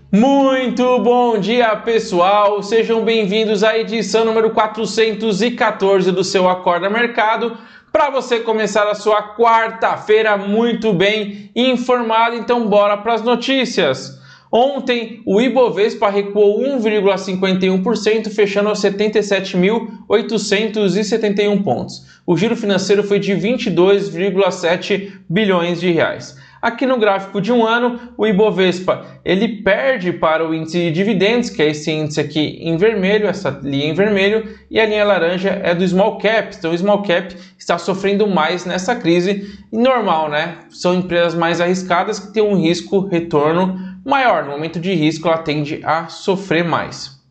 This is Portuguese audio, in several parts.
Muito bom dia, pessoal! Sejam bem-vindos à edição número 414 do seu Acorda Mercado, para você começar a sua quarta-feira muito bem informado. Então, bora para as notícias. Ontem, o Ibovespa recuou 1,51%, fechando aos 77.871 pontos. O giro financeiro foi de 22,7 bilhões de reais. Aqui no gráfico de um ano, o Ibovespa ele perde para o índice de dividendos, que é esse índice aqui em vermelho, essa linha em vermelho, e a linha laranja é do Small Cap. Então o Small Cap está sofrendo mais nessa crise, normal, né? São empresas mais arriscadas que têm um risco-retorno maior. No momento de risco, ela tende a sofrer mais.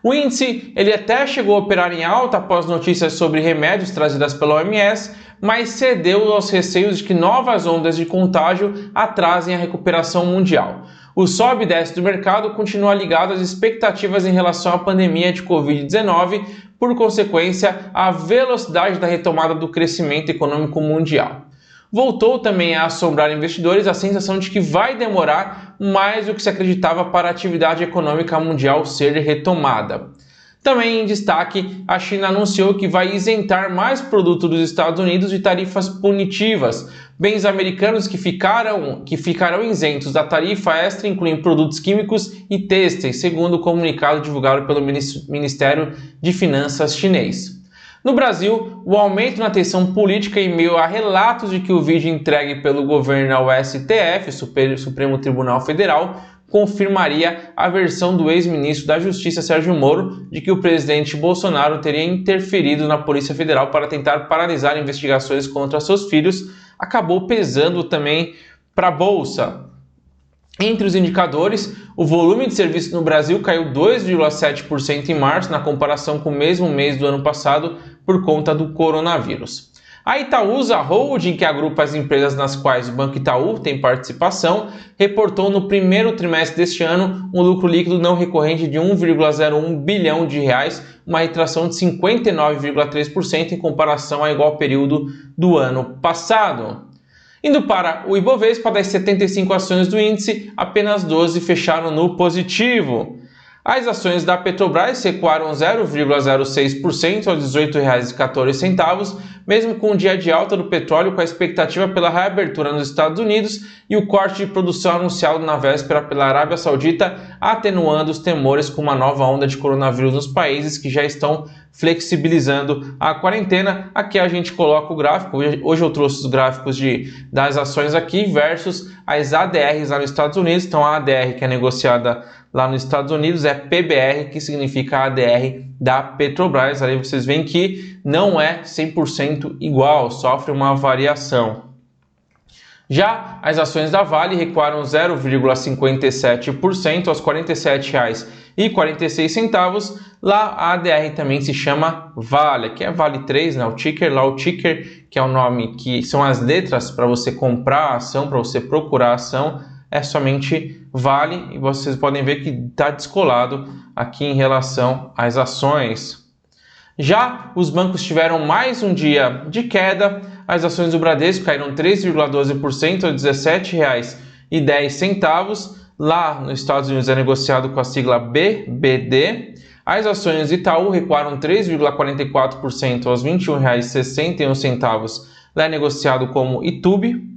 O índice ele até chegou a operar em alta após notícias sobre remédios trazidas pela OMS, mas cedeu aos receios de que novas ondas de contágio atrasem a recuperação mundial. O sobe e desce do mercado continua ligado às expectativas em relação à pandemia de Covid-19, por consequência, à velocidade da retomada do crescimento econômico mundial. Voltou também a assombrar investidores a sensação de que vai demorar mais do que se acreditava para a atividade econômica mundial ser retomada. Também em destaque, a China anunciou que vai isentar mais produtos dos Estados Unidos de tarifas punitivas. Bens americanos que ficarão isentos da tarifa extra incluem produtos químicos e têxteis, segundo o comunicado divulgado pelo Ministério de Finanças chinês. No Brasil, o aumento na tensão política em meio a relatos de que o vídeo entregue pelo governo ao STF, Supremo Tribunal Federal, confirmaria a versão do ex-ministro da Justiça, Sérgio Moro, de que o presidente Bolsonaro teria interferido na Polícia Federal para tentar paralisar investigações contra seus filhos, acabou pesando também para a Bolsa. Entre os indicadores, o volume de serviços no Brasil caiu 2,7% em março, na comparação com o mesmo mês do ano passado, por conta do coronavírus. A Itaúsa Holding, que agrupa as empresas nas quais o Banco Itaú tem participação, reportou no primeiro trimestre deste ano um lucro líquido não recorrente de 1,01 bilhão de reais, uma retração de 59,3% em comparação ao igual período do ano passado. Indo para o Ibovespa, das 75 ações do índice, apenas 12 fecharam no positivo. As ações da Petrobras recuaram 0,06% aos R$ 18,14, mesmo com o dia de alta do petróleo, com a expectativa pela reabertura nos Estados Unidos e o corte de produção anunciado na véspera pela Arábia Saudita, atenuando os temores com uma nova onda de coronavírus nos países que já estão flexibilizando a quarentena. Aqui a gente coloca o gráfico. Hoje eu trouxe os gráficos das ações aqui versus as ADRs lá nos Estados Unidos. Então a ADR que é negociada lá nos Estados Unidos é PBR, que significa a ADR da Petrobras. Aí vocês veem que não é 100% igual, sofre uma variação. Já as ações da Vale recuaram 0,57% aos R$ 47,46. Lá a ADR também se chama Vale, que é Vale 3, né? O ticker, lá o ticker, que é o nome que são as letras para você comprar a ação, para você procurar a ação, é somente Vale, e vocês podem ver que está descolado aqui em relação às ações. Já os bancos tiveram mais um dia de queda. As ações do Bradesco caíram 3,12% aos R$ 17,10. Lá nos Estados Unidos é negociado com a sigla BBD. As ações do Itaú recuaram 3,44% aos R$ 21,61. Lá é negociado como ITUB.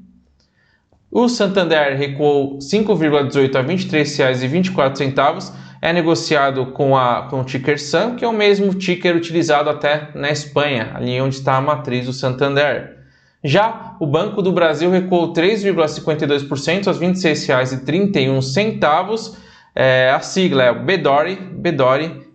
O Santander recuou 5,18% a R$ 23,24. É negociado com o ticker SAM, que é o mesmo ticker utilizado até na Espanha, ali onde está a matriz do Santander. Já o Banco do Brasil recuou 3,52% aos R$ 26,31. A sigla é BDORY, BDORY,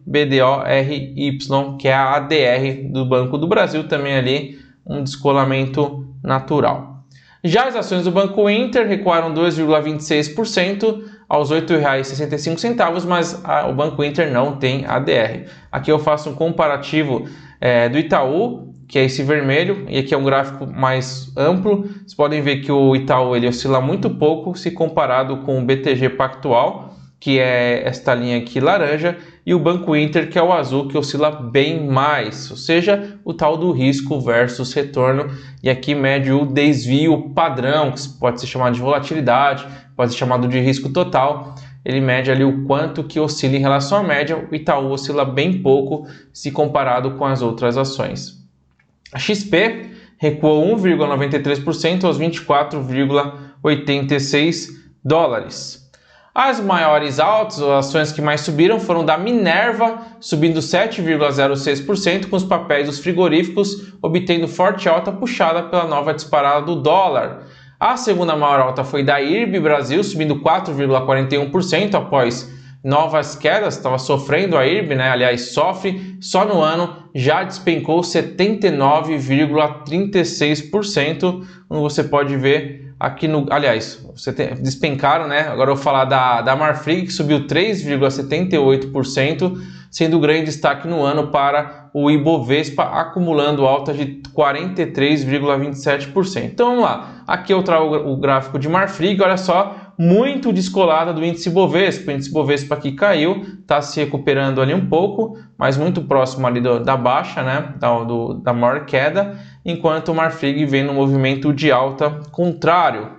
que é a ADR do Banco do Brasil, também ali um descolamento natural. Já as ações do Banco Inter recuaram 2,26% aos R$ 8,65, mas o Banco Inter não tem ADR. Aqui eu faço um comparativo do Itaú, que é esse vermelho, e aqui é um gráfico mais amplo. Vocês podem ver que o Itaú ele oscila muito pouco se comparado com o BTG Pactual, que é esta linha aqui laranja, e o Banco Inter, que é o azul, que oscila bem mais, ou seja, o tal do risco versus retorno, e aqui mede o desvio padrão, que pode ser chamado de volatilidade, pode ser chamado de risco total. ele mede ali o quanto que oscila em relação à média. O Itaú oscila bem pouco se comparado com as outras ações. A XP recuou 1,93% aos 24,86 dólares. As maiores altas, as ações que mais subiram, foram da Minerva, subindo 7,06%, com os papéis dos frigoríficos obtendo forte alta puxada pela nova disparada do dólar. A segunda maior alta foi da IRB Brasil, subindo 4,41% após novas quedas. Estava sofrendo a IRB, né? Aliás, sofre, só no ano já despencou 79,36%, como você pode ver aqui no... Aliás, despencaram, né? Agora eu vou falar da Marfrig, que subiu 3,78%, sendo grande destaque no ano para o Ibovespa, acumulando alta de 43,27%. Então vamos lá, aqui eu trago o gráfico de Marfrig, olha só, muito descolada do índice Ibovespa. O índice Ibovespa aqui caiu, está se recuperando ali um pouco, mas muito próximo ali da baixa, né? Da maior queda, enquanto o Marfrig vem no movimento de alta contrário.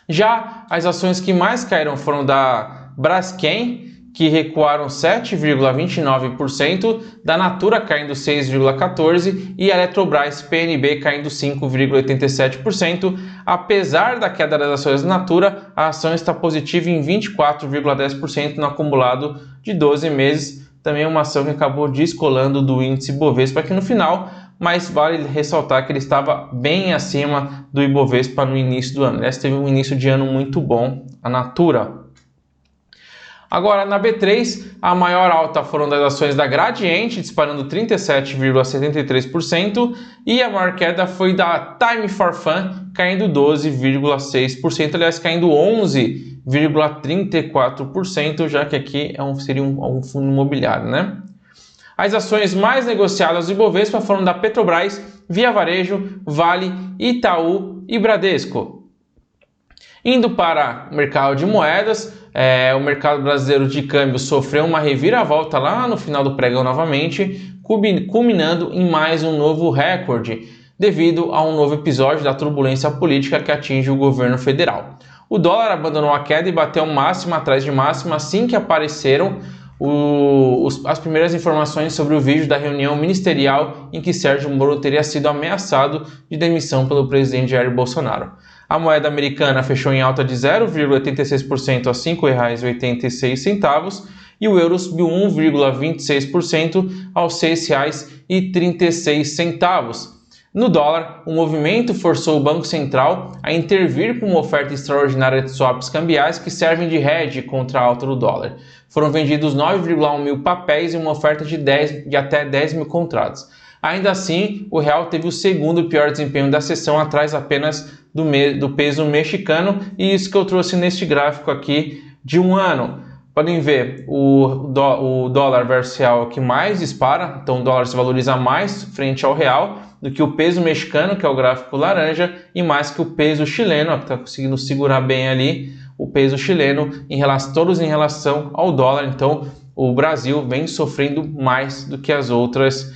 Já as ações que mais caíram foram da Braskem, que recuaram 7,29%, da Natura caindo 6,14% e a Eletrobras PNB caindo 5,87%. Apesar da queda das ações da Natura, a ação está positiva em 24,10% no acumulado de 12 meses. Também uma ação que acabou descolando do índice Ibovespa aqui no final, mas vale ressaltar que ele estava bem acima do Ibovespa no início do ano. Aliás, teve um início de ano muito bom, a Natura. Agora, na B3, a maior alta foram das ações da Gradiente, disparando 37,73%, e a maior queda foi da Time for Fun, caindo 12,6%, aliás, caindo 11,34%, já que aqui seria um fundo imobiliário, né? As ações mais negociadas do Ibovespa foram da Petrobras, Via Varejo, Vale, Itaú e Bradesco. Indo para o mercado de moedas, o mercado brasileiro de câmbio sofreu uma reviravolta lá no final do pregão novamente, culminando em mais um novo recorde, devido a um novo episódio da turbulência política que atinge o governo federal. O dólar abandonou a queda e bateu máxima atrás de máxima assim que apareceram as primeiras informações sobre o vídeo da reunião ministerial em que Sérgio Moro teria sido ameaçado de demissão pelo presidente Jair Bolsonaro. A moeda americana fechou em alta de 0,86% a R$ 5,86 e o euro subiu 1,26% aos R$ 6,36. No dólar, o movimento forçou o Banco Central a intervir com uma oferta extraordinária de swaps cambiais que servem de hedge contra a alta do dólar. Foram vendidos 9,1 mil papéis em uma oferta de até 10 mil contratos. Ainda assim, o real teve o segundo pior desempenho da sessão, atrás apenas do peso mexicano, e isso que eu trouxe neste gráfico aqui de um ano. Podem ver, o dólar versus real é o que mais dispara, então o dólar se valoriza mais frente ao real do que o peso mexicano, que é o gráfico laranja, e mais que o peso chileno, que está conseguindo segurar bem ali o peso chileno, todos em relação ao dólar. Então o Brasil vem sofrendo mais do que os outros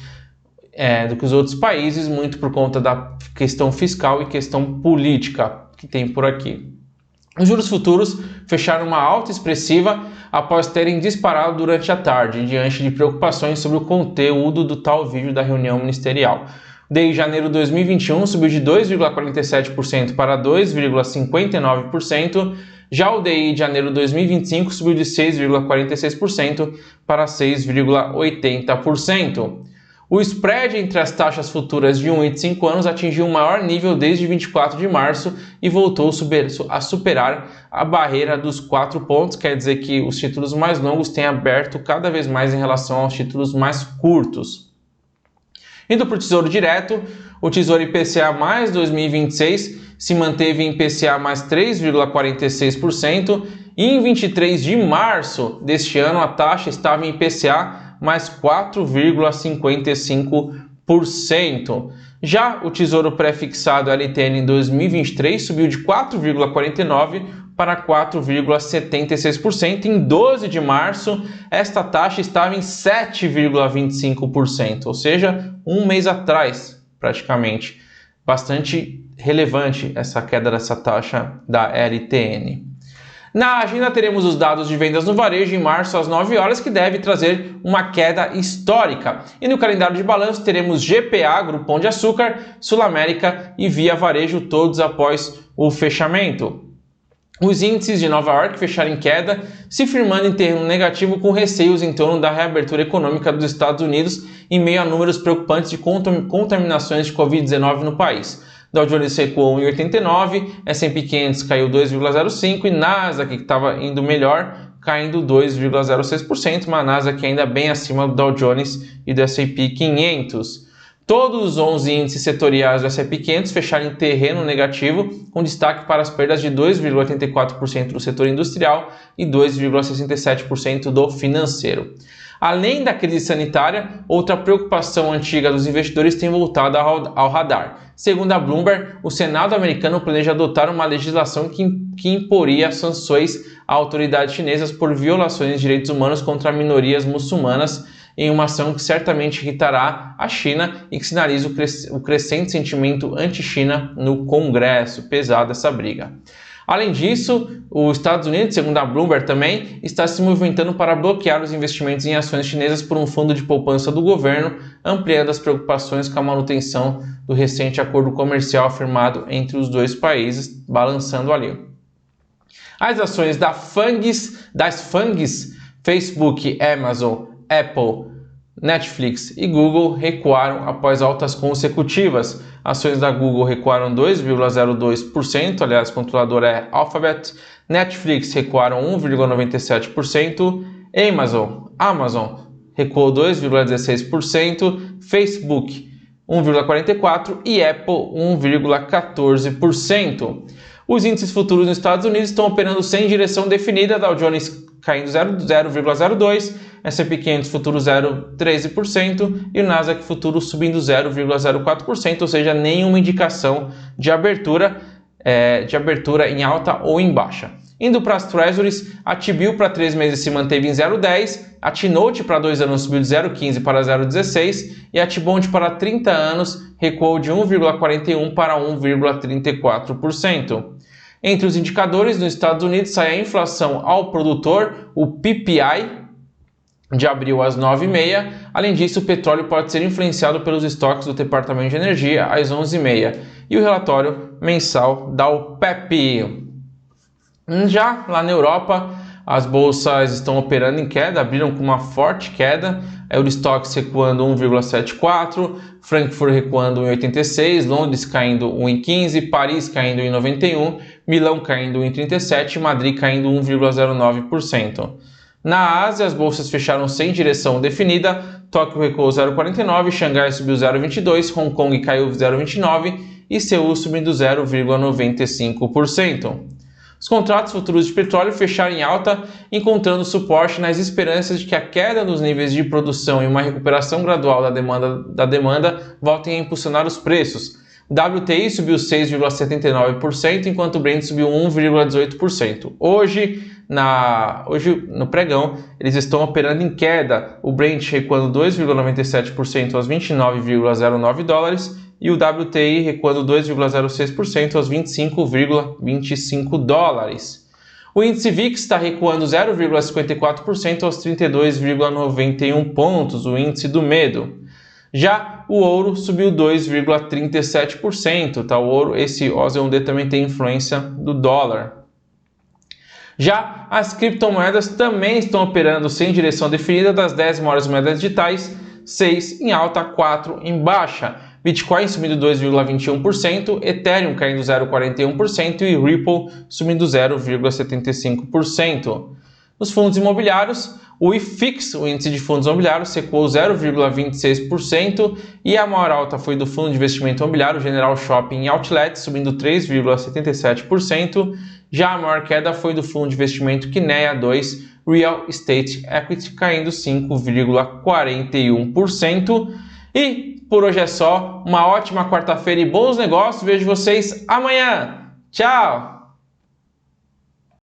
países, muito por conta da questão fiscal e questão política que tem por aqui. Os juros futuros fecharam uma alta expressiva após terem disparado durante a tarde, diante de preocupações sobre o conteúdo do tal vídeo da reunião ministerial. O DI de janeiro de 2021 subiu de 2,47% para 2,59%, já o DI de janeiro de 2025 subiu de 6,46% para 6,80%. O spread entre as taxas futuras de 1 e de 5 anos atingiu o maior nível desde 24 de março e voltou a superar a barreira dos 4 pontos, quer dizer que os títulos mais longos têm aberto cada vez mais em relação aos títulos mais curtos. Indo para o Tesouro Direto, o Tesouro IPCA mais 2026 se manteve em IPCA mais 3,46% e em 23 de março deste ano a taxa estava em IPCA mais 4,55%. Já o Tesouro Pré-fixado LTN em 2023 subiu de 4,49% para 4,76%. Em 12 de março, esta taxa estava em 7,25%, ou seja, um mês atrás, praticamente. Bastante relevante essa queda dessa taxa da LTN. Na agenda teremos os dados de vendas no varejo em março às 9 horas, que deve trazer uma queda histórica. E no calendário de balanço teremos GPA, Grupo Pão de Açúcar, Sul América e Via Varejo, todos após o fechamento. Os índices de Nova York fecharam em queda, se firmando em terreno negativo com receios em torno da reabertura econômica dos Estados Unidos em meio a números preocupantes de contaminações de Covid-19 no país. Dow Jones recuou 1,89, S&P 500 caiu 2,05 e Nasdaq, que estava indo melhor, caindo 2,06%, mas a Nasdaq ainda bem acima do Dow Jones e do S&P 500. Todos os 11 índices setoriais do S&P 500 fecharam em terreno negativo, com destaque para as perdas de 2,84% do setor industrial e 2,67% do financeiro. Além da crise sanitária, outra preocupação antiga dos investidores tem voltado ao radar. Segundo a Bloomberg, o Senado americano planeja adotar uma legislação que imporia sanções a autoridades chinesas por violações de direitos humanos contra minorias muçulmanas, em uma ação que certamente irritará a China e que sinaliza o crescente sentimento anti-China no Congresso. Pesada essa briga. Além disso, os Estados Unidos, segundo a Bloomberg também, está se movimentando para bloquear os investimentos em ações chinesas por um fundo de poupança do governo, ampliando as preocupações com a manutenção do recente acordo comercial firmado entre os dois países, balançando ali. As ações das FANGs, Facebook, Amazon, Apple, Netflix e Google recuaram após altas consecutivas. Ações da Google recuaram 2,02%, aliás, o controlador é Alphabet. Netflix recuaram 1,97%. Amazon recuou 2,16%. Facebook 1,44% e Apple 1,14%. Os índices futuros nos Estados Unidos estão operando sem direção definida, Dow Jones caindo 0,02%, S&P 500 futuro 0,13% e o Nasdaq futuro subindo 0,04%, ou seja, nenhuma indicação de abertura em alta ou em baixa. Indo para as Treasuries, a T-Bill para 3 meses se manteve em 0,10%, a T-Note para 2 anos subiu de 0,15% para 0,16% e a T-Bond para 30 anos recuou de 1,41% para 1,34%. Entre os indicadores, nos Estados Unidos sai a inflação ao produtor, o PPI, de abril às 9h30. Além disso, o petróleo pode ser influenciado pelos estoques do Departamento de Energia às 11h30 e o relatório mensal da OPEP. Já lá na Europa, as bolsas estão operando em queda, abriram com uma forte queda. Eurostoxx recuando 1,74%, Frankfurt recuando 1,86%, Londres caindo 1,15%, Paris caindo 1,91%, Milão caindo 1,37% e Madrid caindo 1,09%. Na Ásia, as bolsas fecharam sem direção definida, Tóquio recuou 0,49%, Xangai subiu 0,22%, Hong Kong caiu 0,29% e Seul subindo 0,95%. Os contratos futuros de petróleo fecharam em alta, encontrando suporte nas esperanças de que a queda nos níveis de produção e uma recuperação gradual da demanda voltem a impulsionar os preços. O WTI subiu 6,79%, enquanto o Brent subiu 1,18%. Hoje, no pregão, eles estão operando em queda, o Brent recuando 2,97% aos 29,09 dólares e o WTI recuando 2,06% aos 25,25 dólares. O índice VIX está recuando 0,54% aos 32,91 pontos, o índice do medo. Já o ouro subiu 2,37%, tá? O ouro, esse OZ1D também tem influência do dólar. Já as criptomoedas também estão operando sem direção definida, das 10 maiores moedas digitais, 6 em alta, 4 em baixa. Bitcoin subindo 2,21%, Ethereum caindo 0,41% e Ripple subindo 0,75%. Nos fundos imobiliários, o IFIX, o índice de fundos imobiliários, recuou 0,26% e a maior alta foi do fundo de investimento imobiliário General Shopping Outlet, subindo 3,77%. Já a maior queda foi do fundo de investimento Kinea 2 Real Estate Equity, caindo 5,41%. E por hoje é só, uma ótima quarta-feira e bons negócios. Vejo vocês amanhã. Tchau!